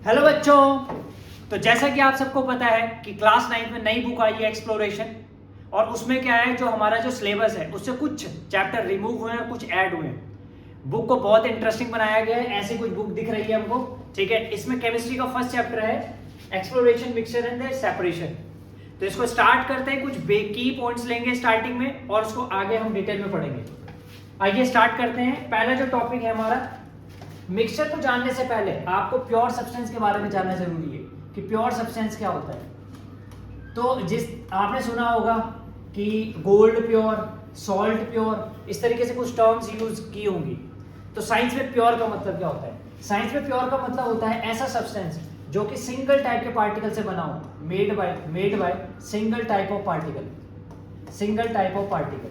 Hello बच्चों। तो जैसा कि आप सबको पता है कि क्लास 9 में नई बुक आई है एक्सप्लोरेशन, और उसमें क्या है, जो हमारा जो सिलेबस है उससे कुछ चैप्टर रिमूव हुए हैं और कुछ ऐड हुए हैं। बुक को बहुत इंटरेस्टिंग बनाया गया है, ऐसी कुछ बुक दिख रही है हमको। ठीक है, इसमें केमिस्ट्री का फर्स्ट चैप्टर है एक्सप्लोरेशन, मिक्सचर एंड सेपरेशन। तो इसको स्टार्ट करते हैं, कुछ की पॉइंट्स लेंगे स्टार्टिंग में और उसको आगे हम डिटेल में पढ़ेंगे। आइए स्टार्ट करते हैं। पहला जो टॉपिक है हमारा, मिक्सचर को जानने से पहले आपको प्योर सब्सटेंस के बारे में जानना जरूरी है कि प्योर सब्सटेंस क्या होता है। तो जिस आपने सुना होगा कि गोल्ड प्योर, सॉल्ट प्योर, इस तरीके से कुछ टर्म्स यूज की होंगी। तो साइंस में प्योर का मतलब क्या होता है? साइंस में प्योर का मतलब होता है ऐसा सब्सटेंस जो कि सिंगल टाइप के पार्टिकल से बना हो, made by single type of particle, single type of particle.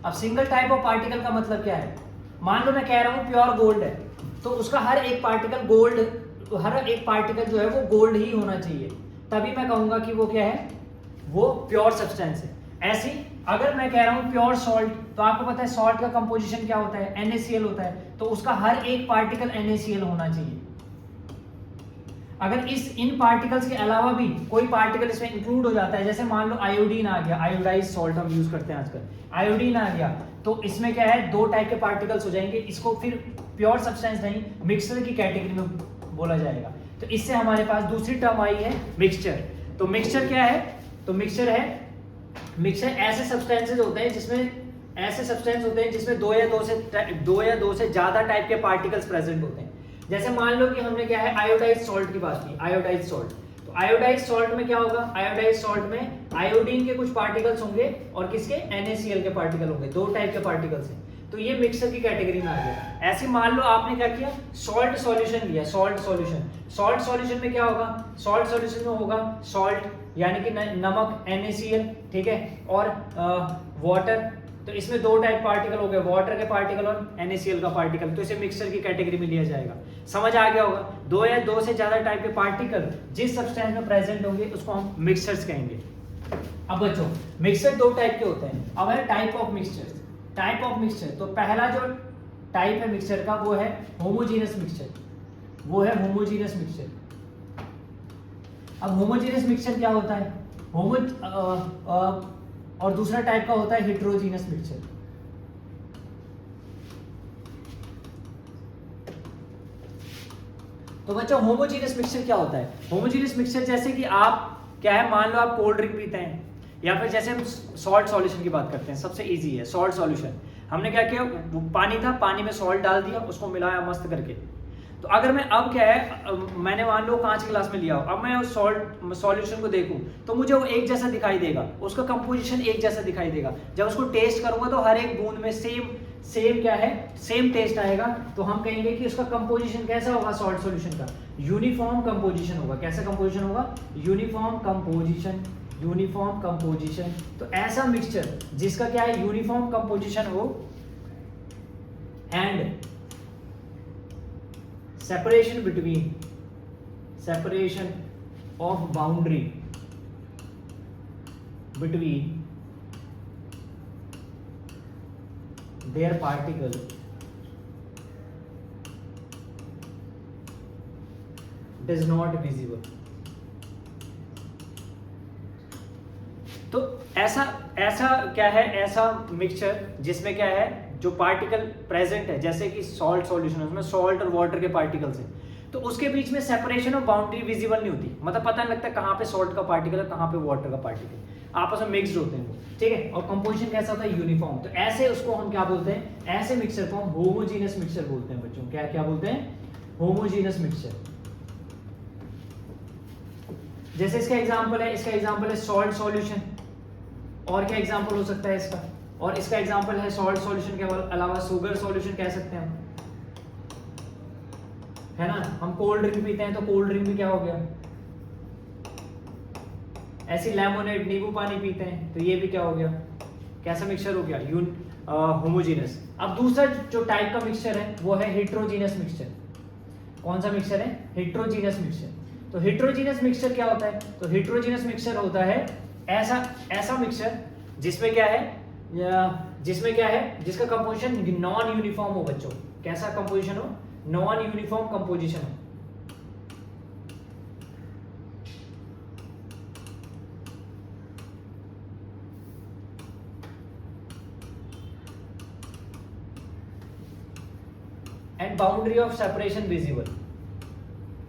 अब सिंगल टाइप ऑफ पार्टिकल का मतलब क्या है? मान लो मैं कह रहा हूं प्योर गोल्ड है, तो उसका हर एक पार्टिकल गोल्ड, हर एक पार्टिकल जो है वो गोल्ड ही होना चाहिए, तभी मैं कहूंगा कि वो क्या है, वो प्योर सब्सटेंस है। ऐसे अगर मैं कह रहा हूं प्योर सॉल्ट, तो आपको पता है सॉल्ट का कंपोजिशन क्या होता है? NaCl होता है, तो उसका हर एक पार्टिकल NaCl होना चाहिए। अगर इन पार्टिकल्स के अलावा भी कोई पार्टिकल इसमें इंक्लूड हो जाता है, जैसे मान लो आयोडीन आ गया, आयोडाइज सॉल्ट हम यूज करते हैं आजकल, आयोडीन आ गया, तो इसमें क्या है, दो टाइप के पार्टिकल्स हो जाएंगे, इसको फिर प्योर सब्सटेंस नहीं, मिक्सचर की कैटेगरी में बोला जाएगा। तो इससे हमारे पास दूसरी टर्म आई है मिक्सचर। तो मिक्सचर क्या है? तो मिक्सचर ऐसे सब्सटेंसेस होते हैं जिसमें दो या दो से ज्यादा टाइप के पार्टिकल्स प्रेजेंट होते हैं। जैसे मान लो कि हमने क्या है, आयोडाइज सॉल्ट की बात की, आयोडाइज सॉल्ट। तो आयोडाइज सॉल्ट में क्या होगा? आयोडाइज सॉल्ट में आयोडीन के कुछ पार्टिकल्स होंगे और किसके? NaCl के पार्टिकल होंगे, दो टाइप के पार्टिकल्स हैं। तो ये मिक्सचर की कैटेगरी में आ गया। ऐसे मान लो आपने क्या किया, सॉल्ट सॉल्यूशन लिया, सॉल्ट सॉल्यूशन में क्या होगा? सॉल्ट सॉल्यूशन में होगा सॉल्ट यानी कि नमक NaCl, ठीक है, और वाटर। तो इसमें दो टाइप पार्टिकल हो गए, वाटर के पार्टिकल और NaCl का पार्टिकल। तो इसे मिक्सचर की कैटेगरी में लिया जाएगा। समझ आ गया होगा? दो या दो से ज्यादा टाइप के पार्टिकल जिस सब्सटेंस में प्रेजेंट होंगे उसको हम मिक्सचर्स कहेंगे। अब बच्चों, मिक्सचर दो टाइप के होते हैं। अब है टाइप ऑफ मिक्सचर। तो पहला जो टाइप है मिक्सचर का वो है होमोजेनियस मिक्सचर। अब होमोजेनियस मिक्सचर क्या होता है? और दूसरा टाइप का होता है हेटेरोजेनियस मिक्सचर। तो बच्चों, होमोजेनियस मिक्सचर क्या होता है? होमोजेनियस मिक्सचर जैसे कि आप क्या है, मान लो आप कोल्ड ड्रिंक पीते हैं, या फिर जैसे हम सॉल्ट सॉल्यूशन की बात करते हैं, सबसे इजी है सॉल्ट सॉल्यूशन। हमने क्या किया, पानी था, पानी में सॉल्ट डाल दिया, उसको मिलाया मस्त करके। तो अगर मैं अब क्या है, मैंने मान लो कांच के ग्लास में लिया, अब मैं उस सॉल्यूशन को देखूं तो मुझे वो एक जैसा दिखाई देगा, उसका कंपोजिशन एक जैसा दिखाई देगा। जब उसको टेस्ट करूंगा तो हर एक बूंद में सेम क्या है, सेम टेस्ट आएगा। तो हम कहेंगे कि उसका कंपोजिशन कैसा होगा, सॉल्ट सॉल्यूशन का यूनिफॉर्म कंपोजिशन होगा। कैसा कंपोजिशन होगा? Uniform composition. तो ऐसा मिक्सचर जिसका क्या है, यूनिफॉर्म कंपोजिशन हो and separation of boundary between their particle does not visible। तो ऐसा क्या है, ऐसा मिक्सचर जिसमें क्या है, जो पार्टिकल प्रेजेंट है, जैसे कि सॉल्ट सॉल्यूशन है, उसमें सॉल्ट और वाटर के पार्टिकल्स हैं, तो उसके बीच में सेपरेशन ऑफ बाउंड्री विजिबल नहीं होती, मतलब पता नहीं लगता कहाँ पे सॉल्ट का पार्टिकल है, कहाँ पे वाटर का पार्टिकल, आपस में मिक्स्ड होते हैं वो, ठीक है। और कंपोजिशन कैसा होता है, यूनिफॉर्म। तो ऐसे उसको हम क्या बोलते हैं, ऐसे मिक्सचर को हम होमोजेनियस मिक्सचर बोलते हैं बच्चों। क्या बोलते हैं? Homogeneous mixture. जैसे इसका एग्जाम्पल है सॉल्ट सॉल्यूशन। और क्या एग्जाम्पल हो सकता है इसका? और इसका एग्जाम्पल है सॉल्ट सॉल्यूशन के अलावा शुगर सॉल्यूशन कह सकते हैं हम, है ना। हम कोल्ड ड्रिंक पीते हैं तो कोल्ड ड्रिंक भी क्या हो गया, ऐसी लेमोनेड, नींबू पानी पीते हैं तो ये भी क्या हो गया, कैसा मिक्सचर हो गया, होमोजेनियस। अब दूसरा जो टाइप का मिक्सचर है वो है हेटेरोजेनियस मिक्सचर। कौन सा मिक्सचर है? Heterogeneous mixture. तो हेटेरोजेनियस मिक्सचर क्या होता है? तो हेटेरोजेनियस मिक्सचर होता है ऐसा मिक्सचर जिसमें क्या है, जिसका कंपोजिशन नॉन यूनिफॉर्म हो बच्चों। कैसा कंपोजिशन हो? नॉन यूनिफॉर्म कंपोजिशन हो। And boundary of separation visible,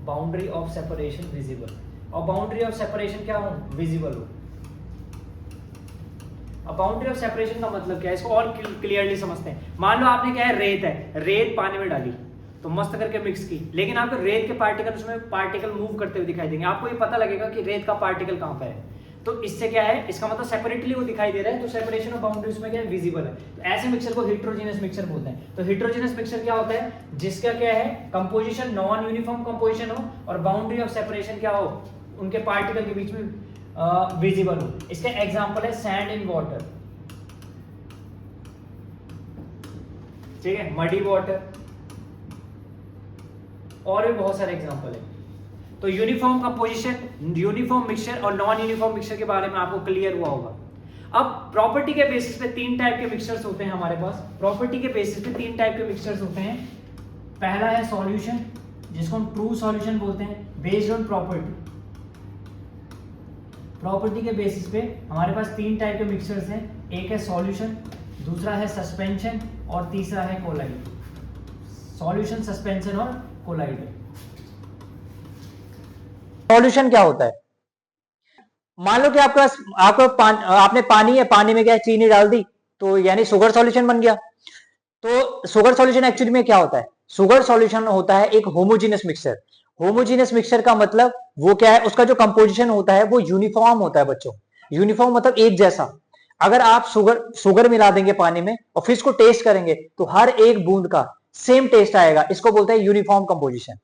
boundary of separation visible, और बाउंड्री ऑफ सेपरेशन क्या हो, विजिबल हो। अब बाउंड्री ऑफ सेपरेशन का मतलब क्या है, इसको और क्लियरली समझते हैं। मान लो आपने क्या है, रेत है, रेत पानी में डाली तो मस्त करके मिक्स की, लेकिन आपको रेत के पार्टिकल, उसमें पार्टिकल मूव करते हुए दिखाई देंगे, आपको ये पता लगेगा कि रेत का पार्टिकल कहां पर है। तो इससे क्या है, इसका मतलब सेपरेटली वो दिखाई दे रहा है, तो सेपरेशन ऑफ बाउंड्री उसमें क्या है, विजिबल है। तो ऐसे मिक्सचर को हेटेरोजेनस मिक्सचर बोलते हैं। तो हेटेरोजेनस मिक्सचर क्या होता है, जिसका क्या है, कंपोजिशन नॉन यूनिफॉर्म कंपोजिशन हो और बाउंड्री ऑफ सेपरेशन क्या हो, उनके पार्टिकल के बीच में विजिबल हो। इसका एग्जांपल है सैंड इन वाटर, ठीक है, मडी वाटर, और भी बहुत सारे एग्जांपल है। तो यूनिफॉर्म कंपोजिशन, यूनिफॉर्म मिक्सचर और नॉन यूनिफॉर्म मिक्सचर के बारे में आपको क्लियर हुआ होगा। अब प्रॉपर्टी के बेसिस पे तीन टाइप के मिक्सचर्स होते हैं हमारे पास। प्रॉपर्टी के बेसिस पे तीन टाइप के मिक्सचर्स होते हैं। पहला है सॉल्यूशन, जिसको हम ट्रू सॉल्यूशन बोलते हैं, बेस्ड ऑन प्रॉपर्टी। प्रॉपर्टी के बेसिस पे हमारे पास तीन टाइप के मिक्सचर्स हैं, एक है सॉल्यूशन, दूसरा है सस्पेंशन और तीसरा है कोलाइड। सॉल्यूशन, सस्पेंशन और कोलाइड। सॉल्यूशन क्या होता है, मान लो कि आपके पास आपने पानी है, पानी में क्या है, चीनी डाल दी, तो यानी शुगर सॉल्यूशन बन गया। तो शुगर सॉल्यूशन एक्चुअली में क्या होता है, शुगर सॉल्यूशन होता है एक होमोजीनियस मिक्सचर। होमोजीनियस मिक्सचर का मतलब वो क्या है, उसका जो कंपोजिशन होता है वो यूनिफॉर्म होता है बच्चों। यूनिफॉर्म मतलब एक जैसा। अगर आप शुगर मिला देंगे पानी में और फिर इसको टेस्ट करेंगे तो हर एक बूंद का सेम टेस्ट आएगा, इसको बोलते हैं यूनिफॉर्म कंपोजिशन।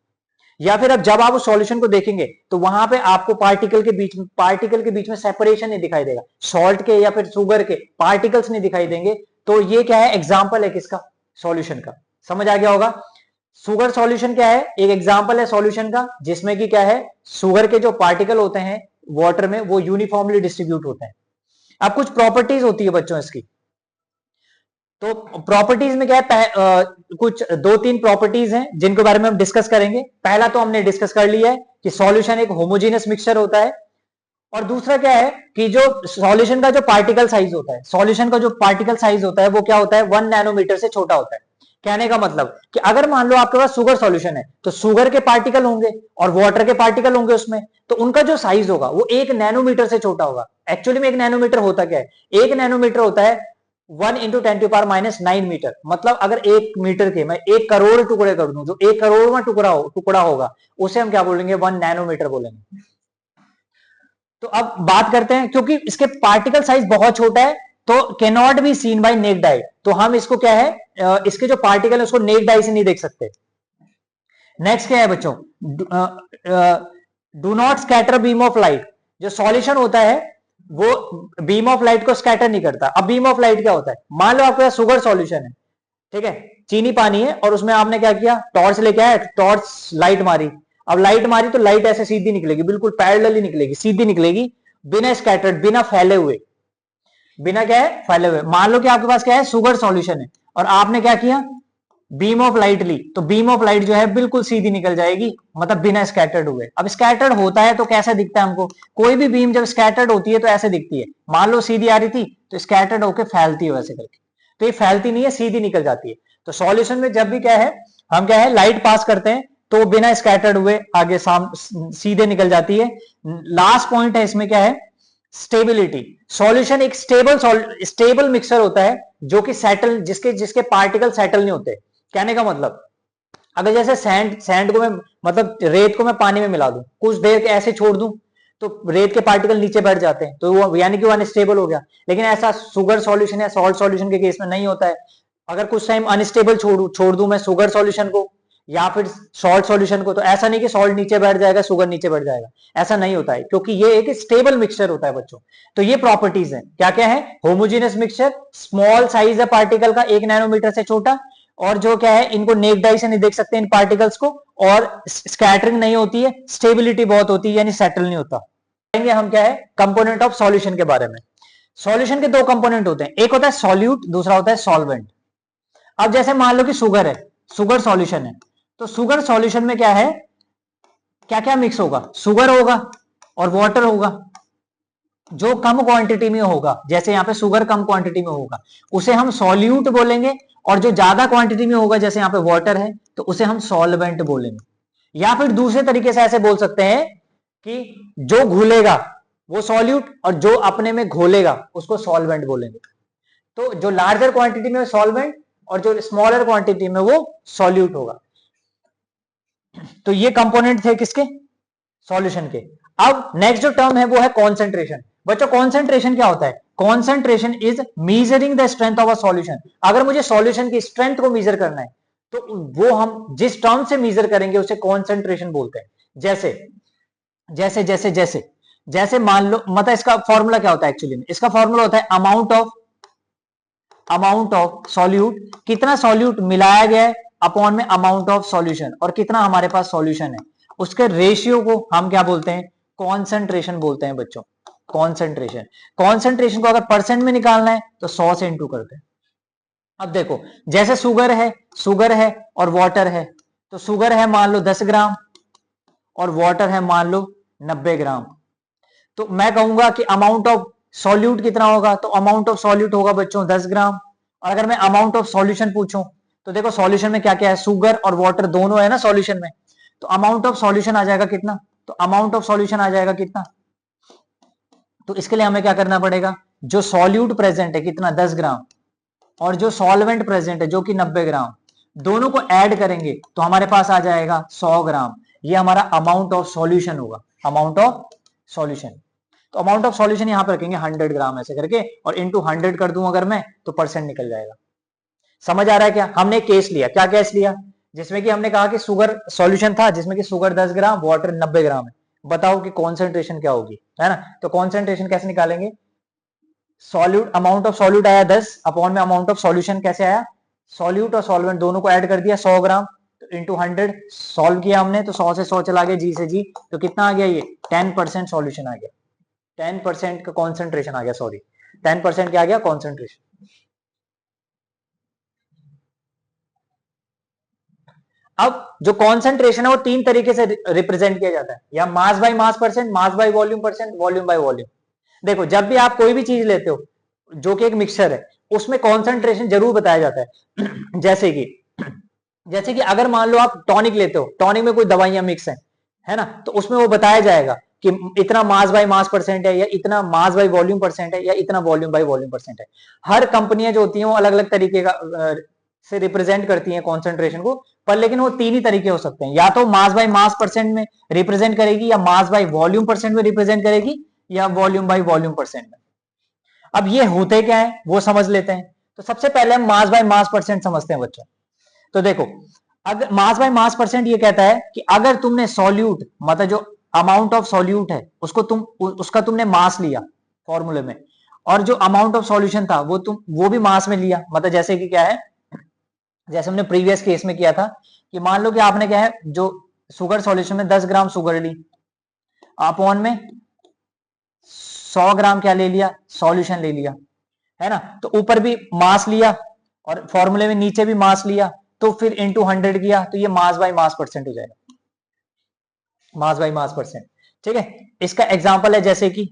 या फिर अब जब आप उस सॉल्यूशन को देखेंगे तो वहां पे आपको पार्टिकल के बीच में सेपरेशन नहीं दिखाई देगा, सॉल्ट के या फिर शुगर के पार्टिकल्स नहीं दिखाई देंगे। तो ये क्या है, एग्जांपल है किसका, सॉल्यूशन का। समझ आ गया होगा। शुगर सॉल्यूशन क्या है, एक एग्जांपल है सॉल्यूशन का, जिसमें कि क्या है, शुगर के जो पार्टिकल होते हैं वाटर में वो यूनिफॉर्मली डिस्ट्रीब्यूट होते हैं। अब कुछ प्रॉपर्टीज होती है बच्चों इसकी। तो प्रॉपर्टीज में क्या है, कुछ दो तीन प्रॉपर्टीज हैं जिनके बारे में हम डिस्कस करेंगे। पहला तो हमने डिस्कस कर लिया है कि सॉल्यूशन एक होमोजेनियस मिक्सचर होता है, और दूसरा क्या है कि जो सॉल्यूशन का जो पार्टिकल साइज होता है, सॉल्यूशन का जो पार्टिकल साइज होता है वो क्या होता है, 1 नैनोमीटर से छोटा होता है। कहने का मतलब कि अगर मान लो आपके पास शुगर सॉल्यूशन है तो शुगर के पार्टिकल होंगे और वाटर के पार्टिकल होंगे उसमें, तो उनका जो साइज होगा वो 1 नैनोमीटर से छोटा होगा। एक्चुअली में 1 नैनोमीटर होता क्या है, 1 नैनोमीटर होता है 1 इंटू 10⁻⁹ मीटर। मतलब अगर 1 मीटर के मैं 1 करोड़ टुकड़े कर दूं, जो 1 करोड़वां टुकड़ा होगा उसे हम क्या बोलेंगे, 1 नैनोमीटर बोलेंगे। तो अब बात करते हैं, क्योंकि इसके पार्टिकल साइज बहुत छोटा है तो can not be seen by naked eye, तो हम इसको क्या है, इसके जो पार्टिकल है उसको नेक्ड आई से नहीं देख सकते। नेक्स्ट क्या है बच्चों, do not scatter beam of light. जो सॉल्यूशन होता है वो बीम ऑफ लाइट को स्कैटर नहीं करता। अब बीम ऑफ लाइट क्या होता है, मान लो आपके पास शुगर सॉल्यूशन है, ठीक है, चीनी पानी है, और उसमें आपने क्या किया, टॉर्च लेके आए, टॉर्च लाइट मारी। अब लाइट मारी तो लाइट ऐसे सीधी निकलेगी, बिल्कुल पैरेलल ही निकलेगी, सीधी निकलेगी, बिना स्कैटर्ड, बिना फैले हुए, बिना क्या है, फैले हुए। मान लो कि आपके पास क्या है, शुगर सॉल्यूशन है और आपने क्या किया, बीम ऑफ लाइट ली, तो बीम ऑफ लाइट जो है बिल्कुल सीधी निकल जाएगी, मतलब बिना स्कैटर्ड हुए। अब स्कैटर्ड होता है तो कैसा दिखता है हमको, कोई भी बीम जब स्कैटर्ड होती है तो ऐसे दिखती है। मान लो सीधी आ रही थी तो स्कैटर्ड होकर फैलती है वैसे करके, तो ये फैलती नहीं है, सीधी निकल जाती है। तो सॉल्यूशन में जब भी क्या है, हम क्या है, लाइट पास करते हैं तो बिना स्कैटर्ड हुए आगे सीधे निकल जाती है। लास्ट पॉइंट है इसमें क्या है, स्टेबिलिटी। सॉल्यूशन एक स्टेबल मिक्सर होता है जो कि सेटल, जिसके पार्टिकल सेटल नहीं होते। कहने का मतलब, अगर जैसे सैंड को मैं, मतलब रेत को मैं पानी में मिला दूं, कुछ देर ऐसे छोड़ दूं तो रेत के पार्टिकल नीचे बैठ जाते हैं, तो वो यानी कि वो अनस्टेबल हो गया। लेकिन ऐसा शुगर सॉल्यूशन या सॉल्ट सॉल्यूशन के केस में नहीं होता है। अगर कुछ टाइम अनस्टेबल छोड़ दूं मैं शुगर सॉल्यूशन को या फिर सॉल्ट सॉल्यूशन को, तो ऐसा नहीं कि सॉल्ट नीचे बैठ जाएगा, शुगर नीचे बैठ जाएगा, ऐसा नहीं होता है, क्योंकि ये एक स्टेबल मिक्सचर होता है बच्चों। तो ये प्रॉपर्टीज है, क्या क्या है, होमोजेनियस मिक्सचर, स्मॉल साइज है पार्टिकल का, 1 नैनोमीटर से छोटा, और जो क्या है, इनको नेक्ड आई से नहीं देख सकते इन पार्टिकल्स को, और स्कैटरिंग नहीं होती है, स्टेबिलिटी बहुत होती है, यानी सेटल नहीं होता। हम क्या है, कंपोनेंट ऑफ सॉल्यूशन के बारे में। सॉल्यूशन के दो कंपोनेंट होते हैं, एक होता है सॉल्यूट, दूसरा होता है सॉल्वेंट। अब जैसे मान लो कि शुगर है, शुगर सॉल्यूशन है, तो शुगर सॉल्यूशन में क्या है, क्या क्या मिक्स होगा, शुगर होगा और वाटर होगा। जो कम क्वांटिटी में होगा, जैसे यहां पे शुगर कम क्वांटिटी में होगा, उसे हम सॉल्यूट बोलेंगे, और जो ज्यादा क्वांटिटी में होगा, जैसे यहां पे वाटर है, तो उसे हम सॉल्वेंट बोलेंगे। या फिर दूसरे तरीके से ऐसे बोल सकते हैं कि जो घुलेगा वो सॉल्यूट, और जो अपने में घोलेगा उसको सॉल्वेंट बोलेंगे। तो जो लार्जर क्वांटिटी में सॉल्वेंट, और जो स्मॉलर क्वांटिटी में वो सॉल्यूट होगा। तो ये कंपोनेंट थे किसके, सॉल्यूशन के। अब नेक्स्ट जो टर्म है वो है कॉन्सेंट्रेशन। बच्चों कॉन्सेंट्रेशन क्या होता है, concentration is measuring the strength of a solution. अगर मुझे सॉल्यूशन की स्ट्रेंथ को मेजर करना है, तो वो हम जिस टर्म से मेजर करेंगे उसे कॉन्सेंट्रेशन बोलते हैं। जैसे जैसे जैसे जैसे जैसे मान लो, मतलब इसका फॉर्मूला क्या होता है, एक्चुअली में इसका फॉर्मूला होता है अमाउंट ऑफ सॉल्यूट, कितना सॉल्यूट मिलाया गया है अपॉन में अमाउंट ऑफ सॉल्यूशन, और कितना हमारे पास सॉल्यूशन है, उसके रेशियो को हम क्या बोलते हैं, कॉन्सेंट्रेशन बोलते हैं बच्चों। कॉन्सेंट्रेशन कॉन्सेंट्रेशन को अगर परसेंट में निकालना है तो 100 से इंटू करते हैं। अब देखो, जैसे शुगर है और वाटर है, तो शुगर है मान लो 10 ग्राम और वाटर है मान लो 90 ग्राम। तो मैं कहूंगा कि अमाउंट ऑफ सॉल्यूट कितना होगा, तो अमाउंट ऑफ सॉल्यूट होगा बच्चों 10 ग्राम। और अगर मैं अमाउंट ऑफ सॉल्यूशन पूछूं, तो देखो सॉल्यूशन में क्या क्या है, शुगर और वाटर दोनों है ना सॉल्यूशन में, तो अमाउंट ऑफ सॉल्यूशन आ जाएगा कितना, तो अमाउंट ऑफ सॉल्यूशन आ जाएगा कितना। तो इसके लिए हमें क्या करना पड़ेगा, जो सॉल्यूट प्रेजेंट है कितना 10 ग्राम, और जो सॉल्वेंट प्रेजेंट है जो कि 90 ग्राम, दोनों को ऐड करेंगे तो हमारे पास आ जाएगा 100 ग्राम। ये हमारा अमाउंट ऑफ सॉल्यूशन होगा, अमाउंट ऑफ सॉल्यूशन। तो अमाउंट ऑफ सॉल्यूशन यहां पर रखेंगे 100 ग्राम ऐसे करके, और इंटू 100 कर दूं अगर मैं, तो परसेंट निकल जाएगा। समझ आ रहा है क्या, हमने केस लिया, क्या केस लिया, जिसमें कि हमने कहा कि शुगर सॉल्यूशन था, जिसमें कि शुगर 10 ग्राम वाटर 90 ग्राम है। बताओ कि कॉन्सेंट्रेशन क्या होगी, है ना। तो कॉन्सेंट्रेशन कैसे निकालेंगे, सॉल्यूट अमाउंट ऑफ सॉल्यूट आया 10 अपॉन में अमाउंट ऑफ सॉल्यूशन कैसे आया, सॉल्यूट और सॉल्वेंट दोनों को ऐड कर दिया 100 ग्राम, तो इंटू 100 सॉल्व किया हमने, तो 100 से 100 चला गया, जी से जी, तो कितना आ गया, ये 10% सॉल्यूशन आ गया, 10% का कॉन्सेंट्रेशन आ गया, सॉरी 10% क्या आ गया, कॉन्सेंट्रेशन। अब जो कॉन्सेंट्रेशन है वो 3 तरीके से रिप्रेजेंट किया जाता है, या mass by mass percent, mass by volume percent, volume by volume. देखो जब भी आप कोई भी चीज लेते हो जो कि एक मिक्सचर है, उसमें कॉन्सेंट्रेशन जरूर बताया जाता है। जैसे कि अगर मान लो आप टॉनिक लेते हो, टॉनिक में कोई दवाइयां मिक्स है ना, तो उसमें वो बताया जाएगा कि इतना मास बाय मास परसेंट है, या इतना मास बाय वॉल्यूम परसेंट है, या इतना वॉल्यूम बाय वॉल्यूम परसेंट है। हर कंपनियां जो होती हैं वो अलग अलग तरीके का से रिप्रेजेंट करती हैं कॉन्सेंट्रेशन को, पर लेकिन वो 3 ही तरीके हो सकते हैं, या तो मास बाय मास परसेंट में रिप्रेजेंट करेगी, या मास बाय वॉल्यूम परसेंट में रिप्रेजेंट करेगी, या वॉल्यूम बाय वॉल्यूम परसेंट में। अब ये होते क्या है वो समझ लेते हैं। तो सबसे पहले हम मास बाय मास परसेंट समझते हैं बच्चों। तो देखो, अगर मास बाय मास परसेंट ये कहता है कि अगर तुमने सॉल्यूट, मतलब जो अमाउंट ऑफ सॉल्यूट है उसको उसका तुमने मास लिया फॉर्मूले में, और जो अमाउंट ऑफ सॉल्यूशन था वो भी मास में लिया, मतलब जैसे कि क्या है, जैसे हमने प्रीवियस केस में किया था कि मान लो कि आपने क्या है, जो शुगर सॉल्यूशन में 10 ग्राम शुगर ली, अपॉन में 100 ग्राम क्या ले लिया, सॉल्यूशन ले लिया, है ना। तो ऊपर भी मास लिया और फॉर्मूले में नीचे भी मास लिया, तो फिर इंटू 100 किया, तो ये मास बाय मास परसेंट हो जाएगा, मास बाय मास परसेंट। ठीक है, इसका एग्जांपल है जैसे कि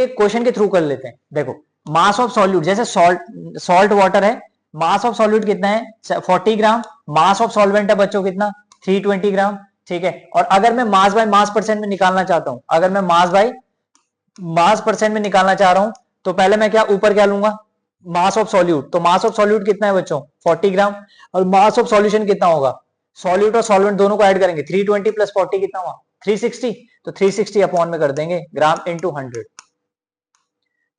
क्वेश्चन के थ्रू कर लेते हैं। देखो, मास ऑफ सॉल्यूट, जैसे सॉल्ट वाटर है, मास ऑफ सॉल्यूट कितना है 40 ग्राम, मास ऑफ सॉल्वेंट है बच्चों कितना 320 ग्राम। ठीक है, और अगर मैं मास बाय मास परसेंट में निकालना चाहता हूं, अगर मैं मास बाय मास परसेंट में निकालना चाह रहा हूं, तो पहले मैं क्या ऊपर क्या लूंगा, मास ऑफ सॉल्यूट। तो मास ऑफ सॉल्यूट कितना है बच्चों 40 ग्राम, और मास ऑफ सॉल्यूशन कितना होगा, सॉल्यूट और सॉल्वेंट दोनों को ऐड करेंगे, 320 प्लस 40 कितना हुआ 360, तो 360 अपॉन में कर देंगे ग्राम इंटू 100।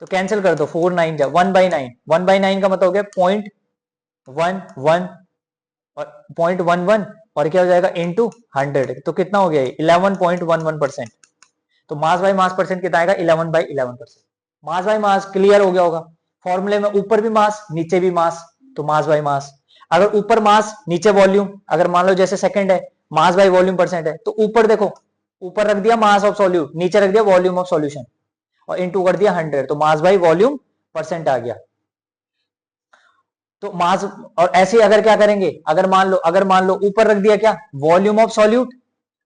तो कैंसिल कर दो, 4 9 जा 1/9, 1/9 का मतलब हो गया 0.11 और 0.11, और क्या हो जाएगा इंटू 100, तो कितना हो गया 11.11%। तो मास बाय मास परसेंट कितना आएगा 11/11%। मास बाय मास क्लियर हो गया होगा, फॉर्मूले में ऊपर भी मास नीचे भी मास, तो मास बाय मास। अगर ऊपर मास नीचे वॉल्यूम, अगर मान लो जैसे सेकंड है मास बाय वॉल्यूम परसेंट है, तो ऊपर देखो, ऊपर रख दिया मास ऑफ सॉल्यूट, नीचे रख दिया वॉल्यूम ऑफ सॉल्यूशन, और इंटू कर दिया 100, तो मास बाय वॉल्यूम परसेंट आ गया। तो मास, और ऐसे अगर क्या करेंगे, अगर मान लो ऊपर रख दिया क्या, वॉल्यूम ऑफ सॉल्यूट,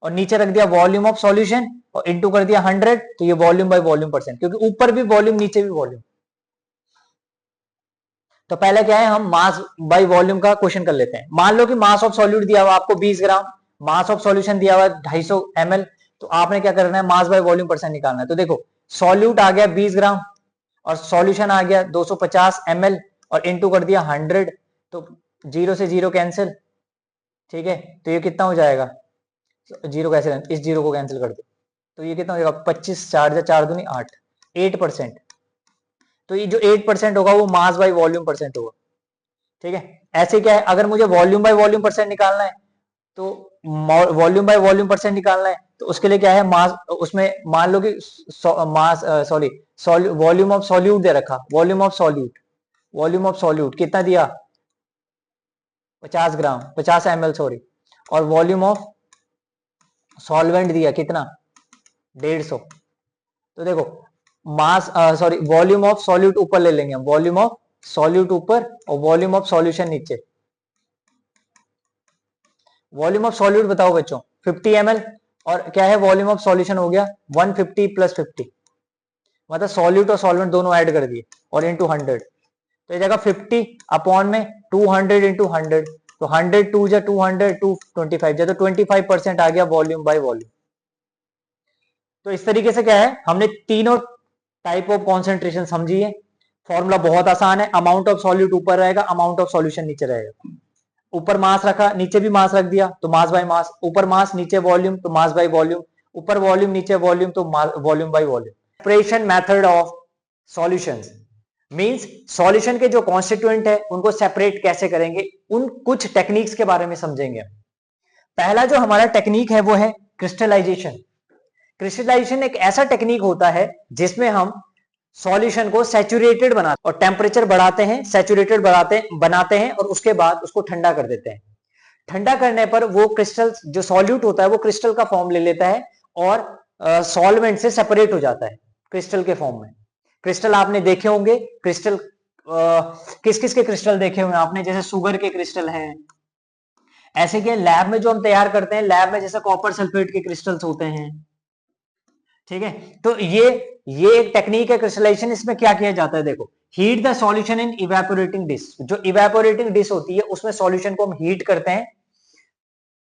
और नीचे रख दिया वॉल्यूम ऑफ सॉल्यूशन, और इनटू कर दिया 100, तो ये वॉल्यूम बाय वॉल्यूम परसेंट, क्योंकि ऊपर भी वॉल्यूम नीचे भी वॉल्यूम। तो पहले क्या है, हम मास बाय वॉल्यूम का क्वेश्चन कर लेते हैं। मान लो कि मास ऑफ सॉल्यूट दिया हुआ आपको 20 ग्राम, मास ऑफ सॉल्यूशन दिया हुआ 250 ml, तो आपने क्या करना है, मास बाय वॉल्यूम परसेंट निकालना है। तो देखो सॉल्यूट आ गया 20 ग्राम और सॉल्यूशन आ गया 250 ml, और इनटू कर दिया 100, तो 0 से 0 कैंसिल, ठीक है। तो ये कितना हो जाएगा, 0 कैसे, इस 0 को कैंसिल कर दो, तो ये कितना हो जाएगा, 25, 4 4 दूनी 8, 8%। तो ये जो 8% होगा वो मास बाय वॉल्यूम परसेंट होगा, ठीक है। ऐसे क्या है, अगर मुझे वॉल्यूम बाय वॉल्यूम परसेंट निकालना है, तो वॉल्यूम बाय वॉल्यूम परसेंट निकालना है, तो उसके लिए क्या है, मास, उसमें मान लो कि मास, सॉरी, वॉल्यूम ऑफ सॉल्यूट दे रखा, वॉल्यूम ऑफ सॉल्यूट कितना दिया, 50 ग्राम, 50 ml सॉरी, और वॉल्यूम ऑफ सॉल्वेंट दिया कितना, 150। तो देखो मास, सॉरी, वॉल्यूम ऑफ सॉल्यूट ऊपर ले लेंगे हम, वॉल्यूम ऑफ सॉल्यूट ऊपर और वॉल्यूम ऑफ सॉल्यूशन नीचे। वॉल्यूम ऑफ सॉल्यूट बताओ बच्चों 50 ml, और क्या है वॉल्यूम ऑफ सॉल्यूशन हो गया 150 + 50, मतलब सॉल्यूट और सॉल्वेंट दोनों ऐड कर दिए, और इनटू 100, तो ये जाएगा 50 अपॉन में 200 इनटू 100, तो 100 2 जा 200, 225 जा, तो 25% आ गया वॉल्यूम बाय वॉल्यूम। तो इस तरीके से क्या है, हमने तीनों टाइप ऑफ कॉन्सेंट्रेशन समझी है। फॉर्मूला बहुत आसान है, अमाउंट ऑफ सॉल्यूट ऊपर रहेगा, अमाउंट ऑफ सॉल्यूशन नीचे रहेगा। ऊपर मास रखा, नीचे भी मास रख दिया, तो मास बाय मास, ऊपर मास नीचे वॉल्यूम, तो मास बाय वॉल्यूम, ऊपर वॉल्यूम नीचे वॉल्यूम, तो volume by volume. Separation method of solutions means solution के जो कॉन्स्टिट्यूएंट है उनको सेपरेट कैसे करेंगे, उन कुछ टेक्निक्स के बारे में समझेंगे। पहला जो हमारा टेक्निक है वो है क्रिस्टलाइजेशन। क्रिस्टलाइजेशन एक ऐसा टेक्निक होता है जिसमें हम सॉल्यूशन को सैचुरेटेड बनाते और टेम्परेचर बढ़ाते हैं, सैचुरेटेड बनाते हैं, और उसके बाद उसको ठंडा कर देते हैं। ठंडा करने पर वो क्रिस्टल, जो सॉल्यूट होता है वो क्रिस्टल का फॉर्म ले लेता है और सॉल्वेंट से सेपरेट हो जाता है क्रिस्टल के फॉर्म में। क्रिस्टल आपने देखे होंगे, क्रिस्टल किस किस के क्रिस्टल देखे होंगे आपने, जैसे शुगर के क्रिस्टल हैं, ऐसे के लैब में जो हम तैयार करते हैं, लैब में जैसे कॉपर सल्फेट के क्रिस्टल्स होते हैं, ठीक है। तो ये एक टेक्निक है क्रिस्टलाइजेशन। इसमें क्या किया जाता है, देखो, heat the solution in evaporating dish. जो इवेपोरेटिंग डिश होती है उसमें सॉल्यूशन को हम हीट करते हैं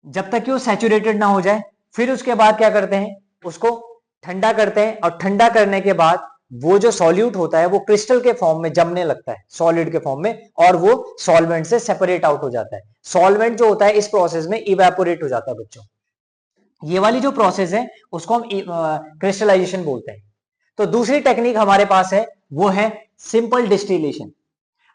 जब तक कि वो सैचुरेटेड ना हो जाए। फिर उसके बाद क्या करते हैं, उसको ठंडा करते हैं, और ठंडा करने के बाद वो जो सॉल्यूट होता है वो क्रिस्टल के फॉर्म में जमने लगता है, सॉलिड के फॉर्म में, और वो सॉल्वेंट से सेपरेट आउट हो जाता है। सॉल्वेंट जो होता है इस प्रोसेस में इवेपोरेट हो जाता है बच्चों। ये वाली जो प्रोसेस है उसको हम क्रिस्टलाइजेशन बोलते हैं। तो दूसरी टेक्निक हमारे पास है वो है सिंपल डिस्टिलेशन।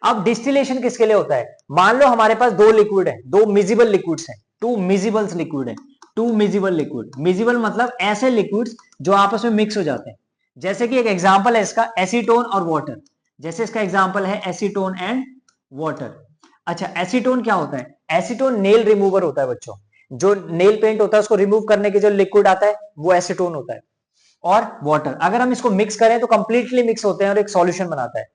अब डिस्टिलेशन किसके लिए होता है, मान लो हमारे पास दो लिक्विड है, दो मिजिबल लिक्विड्स हैं, टू मिजिबल्स लिक्विड है, टू मिजिबल लिक्विड। मिजिबल मतलब ऐसे लिक्विड्स जो आपस में मिक्स हो जाते हैं। जैसे कि एक एग्जांपल है इसका एसीटोन और वाटर, जैसे इसका एग्जांपल है एसीटोन एंड वाटर। अच्छा, एसीटोन क्या होता है, एसीटोन नेल रिमूवर होता है बच्चों। जो नेल पेंट होता है उसको रिमूव करने के जो लिक्विड आता है वो एसीटोन होता है। और वाटर, अगर हम इसको मिक्स करें तो कंप्लीटली मिक्स होते हैं और एक सॉल्यूशन बनाता है।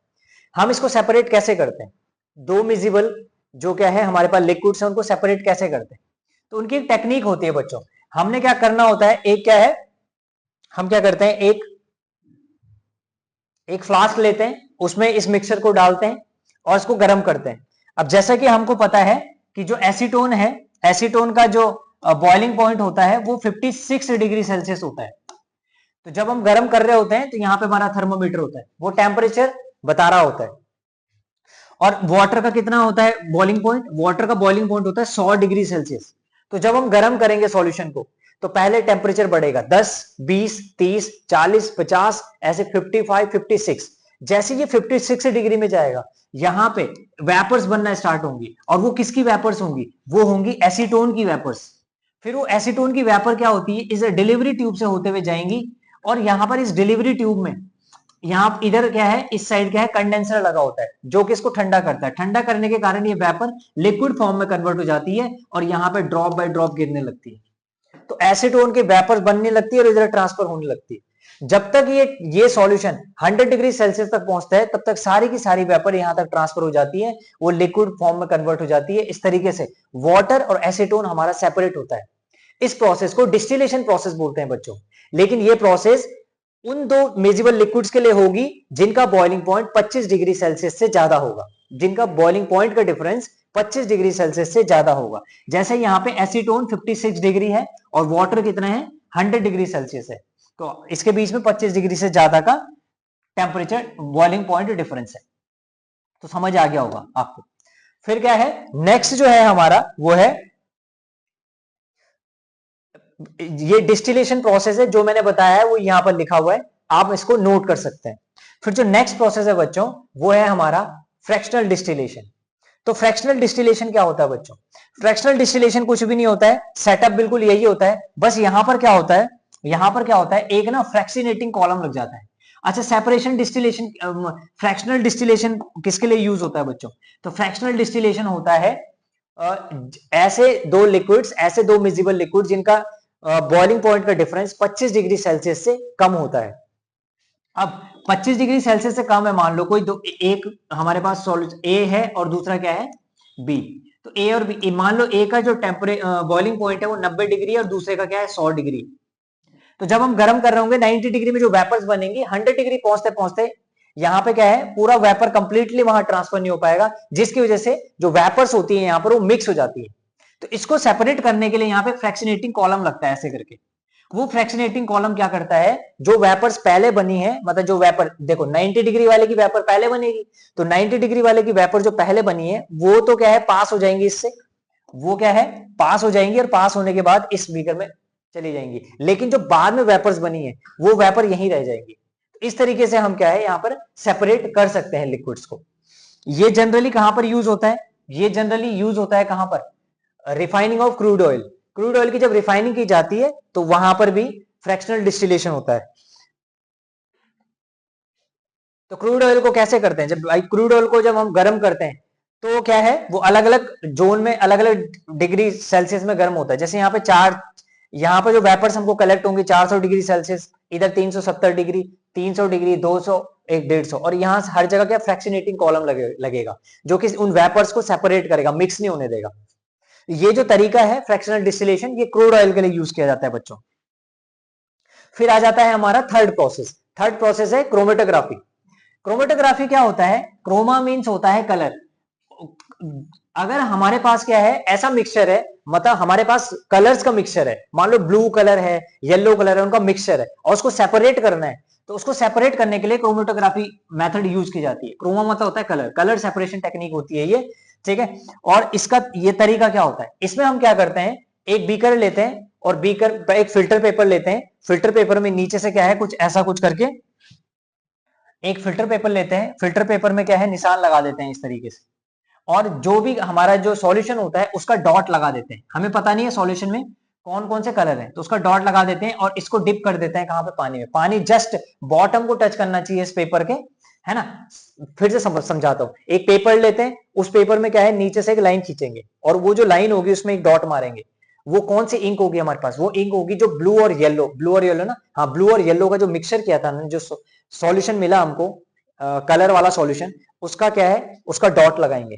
हम इसको सेपरेट कैसे करते हैं, दो मिजिबल जो क्या है हमारे पास लिक्विड्स हैं उनको सेपरेट कैसे करते हैं, तो उनकी एक टेक्निक होती है बच्चों। हमने क्या करना होता है, एक क्या है, हम क्या करते हैं, एक फ्लास्क लेते हैं, उसमें इस मिक्सचर को डालते हैं और इसको गर्म करते हैं। अब जैसा कि हमको पता है कि जो एसीटोन है, एसीटोन का जो बॉइलिंग पॉइंट होता है वो 56 डिग्री सेल्सियस होता है। तो जब हम गर्म कर रहे होते हैं तो यहाँ पे हमारा थर्मोमीटर होता है, वो टेम्परेचर बता रहा होता है। और वाटर का कितना होता है बॉइलिंग पॉइंट, वाटर का बॉइलिंग पॉइंट होता है 100 डिग्री सेल्सियस। तो जब हम गर्म करेंगे सॉल्यूशन को तो पहले टेम्परेचर बढ़ेगा 10, 20, 30, 40, 50, ऐसे 55, 56। जैसे ये 56 डिग्री में जाएगा यहां पे वेपर्स बनना स्टार्ट होंगी, और वो किसकी वेपर्स होंगी, वो होंगी एसीटोन की वेपर्स। फिर वो एसीटोन की वेपर क्या होती है, इस डिलीवरी ट्यूब से होते हुए जाएंगी, और यहां पर इस डिलीवरी ट्यूब में यहाँ इधर क्या है, इस साइड क्या है, कंडेंसर लगा होता है जो कि इसको ठंडा करता है। ठंडा करने के कारण ये वेपर लिक्विड फॉर्म में कन्वर्ट हो जाती है और यहाँ पे ड्रॉप बाय ड्रॉप गिरने लगती है। तो एसीटोन के वेपर्स बनने लगती है और इधर ट्रांसफर होने लगती है। जब तक ये सॉल्यूशन 100 डिग्री सेल्सियस तक पहुंचता है तब तक सारी की सारी वेपर यहां तक ट्रांसफर हो जाती है, वो लिक्विड फॉर्म में कन्वर्ट हो जाती है। इस तरीके से वाटर और एसीटोन हमारा सेपरेट होता है। इस प्रोसेस को डिस्टिलेशन प्रोसेस बोलते हैं बच्चों। लेकिन ये प्रोसेस उन दो मेजिबल लिक्विड्स के लिए होगी जिनका बॉइलिंग पॉइंट 25 डिग्री सेल्सियस से ज्यादा होगा, जिनका बॉइलिंग पॉइंट का डिफरेंस 25 डिग्री सेल्सियस से ज्यादा होगा। जैसे यहां पे एसीटोन 56 डिग्री है और वाटर कितना है 100 डिग्री सेल्सियस है, तो इसके बीच में 25 डिग्री से ज्यादा का टेम्परेचर बॉइलिंग पॉइंट डिफरेंस है। तो समझ आ गया होगा आपको। फिर क्या है नेक्स्ट जो है हमारा वो है ये डिस्टिलेशन प्रोसेस है, जो मैंने बताया है वो यहां पर लिखा हुआ है, आप इसको नोट कर सकते हैं। फिर जो नेक्स्ट प्रोसेस है बच्चों वो है हमारा फ्रैक्शनल डिस्टिलेशन। तो फ्रैक्शनल डिस्टिलेशन क्या होता है बच्चों? फ्रैक्शनल डिस्टिलेशन कुछ भी नहीं होता है, सेटअप बिल्कुल यही होता है, बस यहां पर क्या होता है, यहां पर क्या होता है एक ना फ्रैक्सिनेटिंग कॉलम लग जाता है। अच्छा, सेपरेशन डिस्टिलेशन, फ्रैक्शनल डिस्टिलेशन किसके लिए यूज होता है बच्चों? तो फ्रैक्शनल डिस्टिलेशन होता है ऐसे दो लिक्विड्स, ऐसे दो मिजिबल लिक्विड जिनका बॉइलिंग पॉइंट का डिफरेंस 25 डिग्री सेल्सियस से कम होता है। अब 25 डिग्री सेल्सियस से कम है, मान लो कोई दो, एक हमारे पास सॉल्यूशन ए है और दूसरा क्या है बी। तो ए और बी, मान लो ए का जो बॉइलिंग पॉइंट है वो 90 डिग्री है और दूसरे का क्या है 100 डिग्री। तो जब हम गर्म कर रहे होंगे 90 डिग्री में जो वेपर्स बनेंगे 100 डिग्री पहुंचते पहुंचते यहां पे क्या है पूरा वेपर कंप्लीटली वहां ट्रांसफर नहीं हो पाएगा, जिसकी वजह से जो वेपर्स होती है यहां पर वो मिक्स हो जाती है। तो इसको सेपरेट करने के लिए यहां पे फ्रैक्शनेटिंग कॉलम लगता है ऐसे करके। वो फ्रैक्शनेटिंग कॉलम क्या करता है, जो वेपर्स पहले बनी है, मतलब जो वेपर देखो 90 डिग्री वाले की वेपर पहले बनेगी, तो 90 डिग्री वाले की वेपर जो पहले बनी है वो तो क्या है पास हो जाएंगी इससे, वो क्या है पास हो जाएंगी और पास होने के बाद इस बीकर में चली जाएंगी। लेकिन जो बाद में वेपर्स बनी है वो वेपर यहीं रह जाएंगी। इस तरीके से हम क्या है यहां पर सेपरेट कर सकते हैं लिक्विड्स को। ये जनरली कहां पर यूज होता है, ये जनरली यूज होता है कहां पर, refining of crude oil. Crude oil की जब रिफाइनिंग की जाती है तो वहां पर भी फ्रैक्शनल डिस्टिलेशन होता है। तो क्रूड ऑयल को कैसे करते हैं, जब भाई क्रूड ऑयल को जब हम गर्म करते हैं तो क्या है वो अलग अलग जोन में अलग अलग डिग्री सेल्सियस में गर्म होता है। जैसे यहाँ पे यहाँ पे जो वेपर्स हमको कलेक्ट होंगे 400 डिग्री सेल्सियस, इधर 370 डिग्री, 300 डिग्री, 200, 150, और यहाँ हर जगह क्या फ्रैक्शनेटिंग कॉलम लगेगा जो कि उन वेपर्स को सेपरेट करेगा, मिक्स नहीं होने देगा। ये जो तरीका है फ्रैक्शनल डिस्टिलेशन, ये क्रूड ऑयल के लिए यूज किया जाता है बच्चों। फिर आ जाता है हमारा थर्ड प्रोसेस। थर्ड प्रोसेस है क्रोमेटोग्राफी। क्रोमेटोग्राफी क्या होता है, क्रोमा मीन्स होता है कलर। अगर हमारे पास क्या है ऐसा मिक्सचर है, मतलब हमारे पास कलर्स का मिक्सचर है, मान लो ब्लू कलर है, येलो कलर है, उनका मिक्सचर है और उसको सेपरेट करना है, तो उसको सेपरेट करने के लिए क्रोमेटोग्राफी मेथड यूज की जाती है। क्रोमा मतलब होता है कलर, कलर सेपरेशन टेक्निक होती है ये, ठीक है। और इसका ये तरीका क्या होता है, इसमें हम क्या करते हैं एक बीकर लेते हैं और बीकर एक फिल्टर पेपर लेते हैं, फिल्टर पेपर में नीचे से क्या है कुछ ऐसा कुछ करके एक फिल्टर पेपर लेते हैं, फिल्टर पेपर में क्या है निशान लगा देते हैं इस तरीके से, और जो भी हमारा जो सॉल्यूशन होता है उसका डॉट लगा देते हैं। हमें पता नहीं है सॉल्यूशन में कौन कौन से कलर हैं, तो उसका डॉट लगा देते हैं और इसको डिप कर देते हैं कहां पे, पानी में। पानी जस्ट बॉटम को टच करना चाहिए इस पेपर के, है ना। फिर से समझाता हूं, एक पेपर लेते हैं, उस पेपर में क्या है नीचे से एक लाइन खींचेंगे और वो जो लाइन होगी उसमें एक डॉट मारेंगे। वो कौन सी इंक होगी हमारे पास, वो इंक होगी जो ब्लू और येलो, ब्लू और येलो ना, हाँ ब्लू और येलो का जो मिक्सचर किया था, जो सॉल्यूशन मिला हमको कलर वाला सॉल्यूशन, उसका क्या है उसका डॉट लगाएंगे।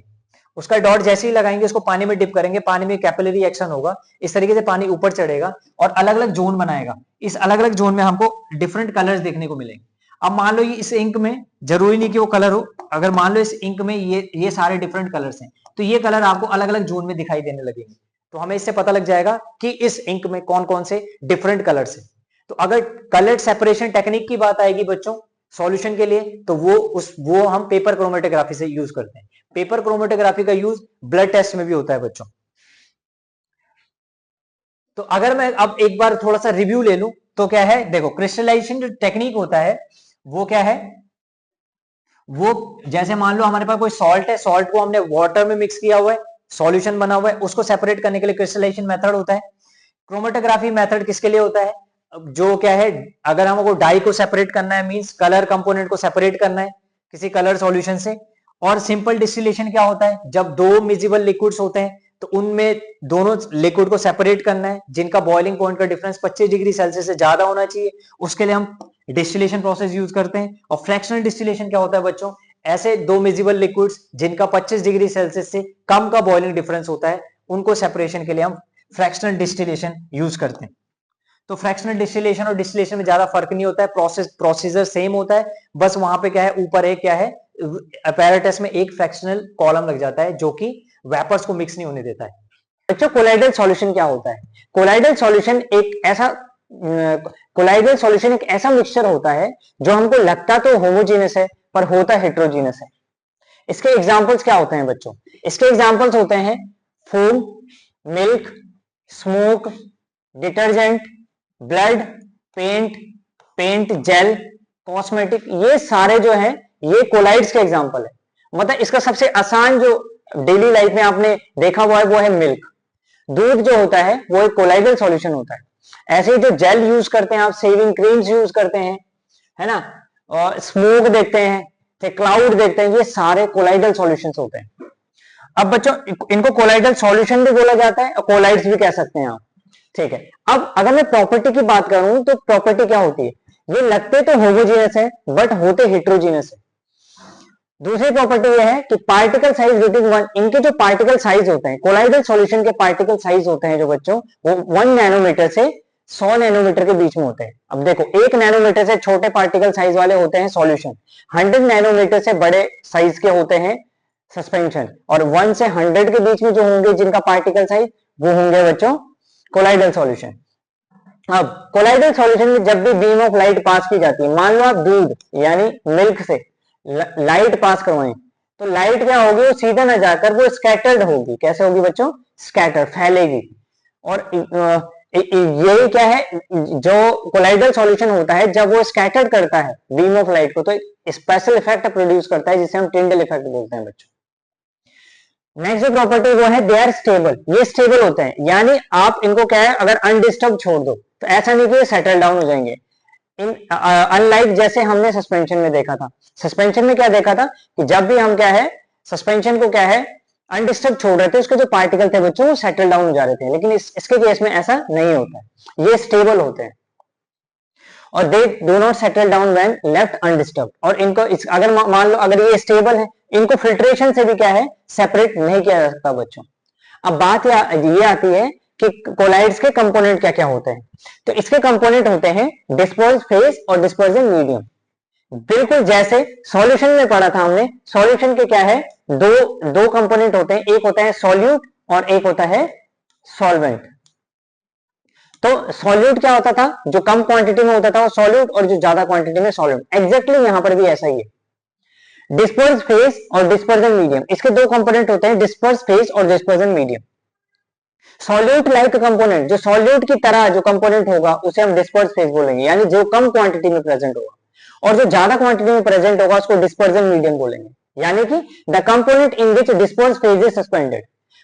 उसका डॉट जैसे ही लगाएंगे उसको पानी में डिप करेंगे, पानी में कैपिलरी एक्शन होगा, इस तरीके से पानी ऊपर चढ़ेगा और अलग अलग जोन बनाएगा। इस अलग अलग जोन में हमको डिफरेंट कलर्स देखने को मिलेंगे। अब मान लो ये इस इंक में जरूरी नहीं कि वो कलर हो, अगर मान लो इस इंक में ये सारे डिफरेंट कलर्स हैं, तो ये कलर आपको अलग अलग जोन में दिखाई देने लगेंगे। तो हमें इससे पता लग जाएगा कि इस इंक में कौन कौन से डिफरेंट कलर्स हैं। तो अगर कलर सेपरेशन टेक्निक की बात आएगी बच्चों सॉल्यूशन के लिए, तो वो हम पेपर क्रोमेटोग्राफी से यूज करते हैं। पेपर क्रोमेटोग्राफी का यूज ब्लड टेस्ट में भी होता है बच्चों। तो अगर मैं अब एक बार थोड़ा सा रिव्यू ले लूं तो क्या है, देखो क्रिस्टलाइजेशन जो टेक्निक होता है वो क्या है, वो जैसे मान लो हमारे पास कोई सॉल्ट है, सॉल्ट को हमने वाटर में मिक्स किया हुआ है, सॉल्यूशन बना हुआ है, उसको सेपरेट करने के लिए क्रिस्टलाइजेशन मेथड होता है। क्रोमेटोग्राफी मेथड किसके लिए होता है, जो क्या है अगर हमको डाई को सेपरेट करना है, मींस कलर कंपोनेंट को सेपरेट करना है किसी कलर सॉल्यूशन से। और सिंपल डिस्टिलेशन क्या होता है, जब दो मिजिबल लिक्विड्स होते हैं तो उनमें दोनों लिक्विड को सेपरेट करना है जिनका बॉइलिंग पॉइंट का डिफरेंस 25 डिग्री सेल्सियस से ज्यादा होना चाहिए, उसके लिए हम डिस्टिलेशन प्रोसेस यूज करते हैं। और फ्रैक्शनल डिस्टिलेशन क्या होता है बच्चों, ऐसे दो मिजिबल लिक्विड्स जिनका 25 डिग्री सेल्सियस से कम का बॉइलिंग डिफरेंस होता है, उनको सेपरेशन के लिए हम फ्रैक्शनल डिस्टिलेशन यूज करते हैं। तो फ्रैक्शनल डिस्टिलेशन और डिस्टिलेशन में ज्यादा फर्क नहीं होता है, प्रोसीजर सेम होता है, बस वहां पे क्या है, ऊपर एक क्या है, अपैरेटस में एक फ्रैक्शनल कॉलम लग जाता है जो कि वेपर्स को मिक्स नहीं होने देता है। बच्चों कोलाइडल सॉल्यूशन क्या होता है? कोलाइडल सॉल्यूशन एक ऐसा मिक्सचर होता है जो हमको लगता तो होमोजीनस है पर होता हेट्रोजीनस है। इसके एग्जांपल्स क्या होते हैं बच्चों? इसके एग्जांपल्स होते हैं food, milk, smoke, detergent, blood, paint gel, cosmetic, ये सारे जो है ये कोलाइड्स के एग्जांपल है। मतलब इसका सबसे आसान जो डेली लाइफ में आपने देखा हुआ है वो है मिल्क। दूध जो होता है वो एक कोलाइडल सॉल्यूशन होता है। ऐसे ही जो जेल यूज करते हैं आप, शेविंग क्रीम्स यूज करते हैं, है ना, और स्मोक देखते हैं, फिर क्लाउड देखते हैं, ये सारे कोलाइडल सॉल्यूशंस होते हैं। अब बच्चों इनको कोलाइडल सॉल्यूशन भी बोला जाता है और कोलाइड्स भी कह सकते हैं आप, ठीक है। अब अगर मैं प्रॉपर्टी की बात करूं तो प्रॉपर्टी क्या होती है, ये लगते तो होमोजीनस है बट होते हेट्रोजीनस है। दूसरी प्रॉपर्टी यह है कि पार्टिकल साइज ग्रेटिंग 1, इनके जो पार्टिकल साइज होते हैं, कोलाइडल सॉल्यूशन के पार्टिकल साइज होते हैं जो बच्चों, वो 1 नैनोमीटर से 100 नैनोमीटर के बीच में होते हैं। अब देखो 1 नैनोमीटर से छोटे पार्टिकल साइज वाले होते हैं सॉल्यूशन, 100 नैनोमीटर से बड़े साइज के होते हैं सस्पेंशन, और 1 से 100 के बीच में जो होंगे जिनका पार्टिकल साइज, वो होंगे बच्चों कोलाइडल सॉल्यूशन। अब कोलाइडल सॉल्यूशन में जब भी बीम ऑफ लाइट पास की जाती है, मान लो आप दूध यानी मिल्क से लाइट पास करवाएं, तो लाइट क्या होगी, वो सीधा ना जाकर वो स्कैटर्ड होगी। कैसे होगी बच्चों? स्कैटर, फैलेगी। और यही क्या है, जो कोलाइडल सॉल्यूशन होता है जब वो स्कैटर्ड करता है बीम ऑफ लाइट को, तो स्पेशल इफेक्ट प्रोड्यूस करता है जिसे हम टिंडल इफेक्ट बोलते हैं बच्चों। नेक्स्ट जो प्रॉपर्टी वो है दे आर स्टेबल, ये स्टेबल होते हैं, यानी आप इनको क्या है, अगर अनडिस्टर्ब छोड़ दो तो ऐसा नहीं कि ये सेटल डाउन हो जाएंगे। अनलाइक जैसे हमने सस्पेंशन में देखा था, सस्पेंशन में क्या देखा था कि जब भी हम क्या है सस्पेंशन को क्या है अनडिस्टर्ब छोड़ रहे थे, उसके जो पार्टिकल थे बच्चों वो सेटल डाउन हो जा रहे थे, लेकिन इसके केस में ऐसा नहीं होता है, ये स्टेबल होते हैं और they do not settle down when left undisturbed. और इनको अगर मान लो अगर ये स्टेबल है, इनको फिल्ट्रेशन से भी क्या है सेपरेट नहीं किया जा सकता बच्चों। अब बात ये आती है कि कोलाइड्स के कंपोनेंट क्या क्या होते हैं। तो इसके कंपोनेंट होते हैं डिस्पर्स फेज और डिस्पर्जन मीडियम। बिल्कुल जैसे सॉल्यूशन में पढ़ा था हमने, सॉल्यूशन के क्या है, दो कंपोनेंट होते हैं, एक होता है सॉल्यूट और एक होता है सॉल्वेंट। तो सॉल्यूट क्या होता था, जो कम क्वांटिटी में होता था वो सॉल्यूट, और जो ज्यादा क्वांटिटी में सॉल्वेंट। एग्जैक्टली यहां पर भी ऐसा ही है। डिस्पर्स फेज और डिस्पर्जन मीडियम, इसके दो कंपोनेंट होते हैं, डिस्पर्स फेज और dispersion medium. Solute like component, जो सॉल्यूट की तरह जो कंपोनेंट होगा उसे हम डिस्पर्स फेज बोलेंगे, यानी जो कम क्वांटिटी में प्रेजेंट होगा, और जो ज्यादा क्वांटिटी में प्रेजेंट होगा उसको डिस्पर्जन मीडियम बोलेंगे, यानी कि the component in which disperse phase is suspended,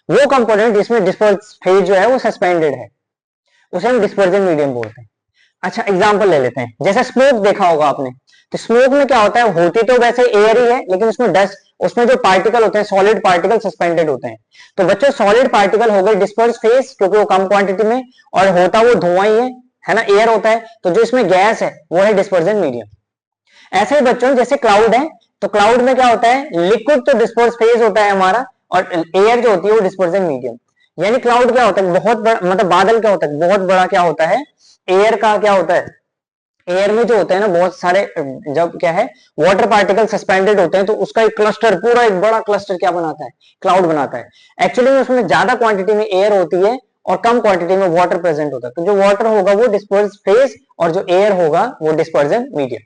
वो कंपोनेंट जिसमें डिस्पर्स फेज जो है वो सस्पेंडेड है, उसे हम डिस्पर्जन मीडियम बोलते हैं। अच्छा एग्जांपल ले लेते हैं, जैसे स्मोक देखा होगा आपने, तो स्मोक में क्या होता है, होती तो वैसे एयर ही है, लेकिन उसमें डस्ट, उसमें जो पार्टिकल होते हैं सॉलिड पार्टिकल सस्पेंडेड होते हैं। तो बच्चों सॉलिड पार्टिकल हो गए डिस्पर्स फेज क्योंकि वो कम क्वांटिटी में, और होता वो धुआं ही है ना, एयर होता है, तो जो इसमें गैस है वो है डिस्पर्जन मीडियम। ऐसे ही बच्चों जैसे क्लाउड है, तो क्लाउड में क्या होता है, लिक्विड तो डिस्पर्स फेज होता है हमारा, और एयर जो होती है वो डिस्पर्जन मीडियम। यानी क्लाउड क्या होता है, बहुत बड़ा, मतलब बादल क्या होता है, बहुत बड़ा क्या होता है, एयर का क्या होता है, एयर में जो होते हैं ना बहुत सारे, जब क्या है वाटर पार्टिकल सस्पेंडेड होते हैं तो उसका एक क्लस्टर, पूरा एक बड़ा क्लस्टर क्या बनाता है, क्लाउड बनाता है। एक्चुअली में उसमें ज्यादा क्वांटिटी में एयर होती है और कम क्वांटिटी में वाटर प्रेजेंट होता है, तो जो वाटर होगा वो डिस्पर्स फेज और जो एयर होगा वो डिस्पर्जन मीडियम।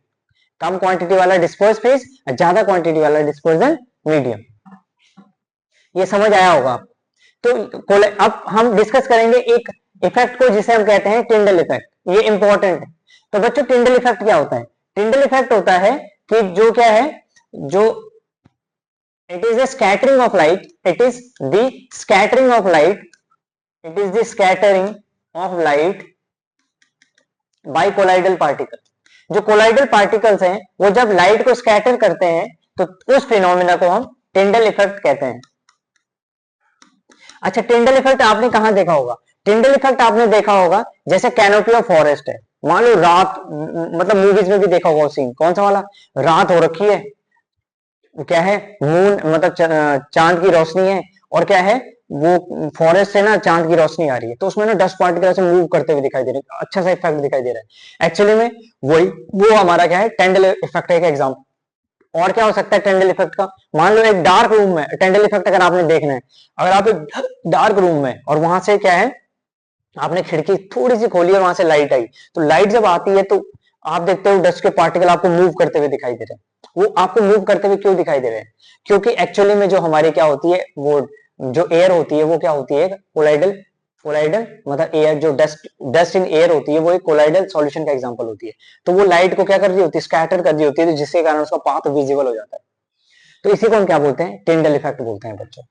कम क्वांटिटी वाला डिस्पर्स फेज, ज्यादा क्वांटिटी वाला डिस्पर्जन मीडियम। ये समझ आया होगा। तो अब हम डिस्कस करेंगे एक इफेक्ट को जिसे हम कहते हैं टिंडल इफेक्ट, ये इंपॉर्टेंट है। तो बच्चों टिंडल इफेक्ट क्या होता है, टिंडल इफेक्ट होता है कि जो क्या है, जो it is the scattering of light, it is the scattering of light, it is the scattering of light by colloidal particle. जो कोलाइडल पार्टिकल्स हैं वो जब लाइट को स्कैटर करते हैं तो उस फिनोमिना को हम टिंडल इफेक्ट कहते हैं। अच्छा टिंडल इफेक्ट आपने कहां देखा होगा, टिंडल इफेक्ट आपने देखा होगा जैसे कैनोपी ऑफ फॉरेस्ट है, मान लो रात, मतलब मूवीज में भी देखा होगा सीन, कौन सा वाला, रात हो रखी है, क्या है, मून मतलब चांद की रोशनी है, और क्या है, वो फॉरेस्ट से ना चांद की रोशनी आ रही है, तो उसमें ना डस्ट पार्टिकल ऐसे मूव करते हुए दिखाई दे रहे हैं, अच्छा सा इफेक्ट दिखाई दे रहा है एक्चुअली में, वही वो हमारा क्या है, टेंडल इफेक्ट है एक एग्जाम्पल। और क्या हो सकता है टेंडल इफेक्ट का, मान लो एक डार्क रूम में टेंडल इफेक्ट अगर आपने देखना है, अगर आप एक डार्क रूम में और वहां से क्या है, आपने खिड़की थोड़ी सी खोली और वहां से लाइट आई, तो लाइट जब आती है तो आप देखते हो डस्ट के पार्टिकल आपको मूव करते हुए दिखाई दे रहे हैं। वो आपको मूव करते हुए क्यों दिखाई दे रहे हैं, क्योंकि एक्चुअली में जो हमारी क्या होती है, वो जो एयर होती है वो क्या होती है, कोलाइडल, कोलाइडल मतलब एयर, जो डस्ट डस्ट इन एयर होती है वो एक कोलाइडल सॉल्यूशन का एग्जांपल होती है। तो वो लाइट को क्या कर रही होती है, स्कैटर कर रही होती है, जिसके कारण उसका पाथ विजिबल हो जाता है। तो इसी को हम क्या बोलते हैं, टिंडल इफेक्ट बोलते हैं बच्चों।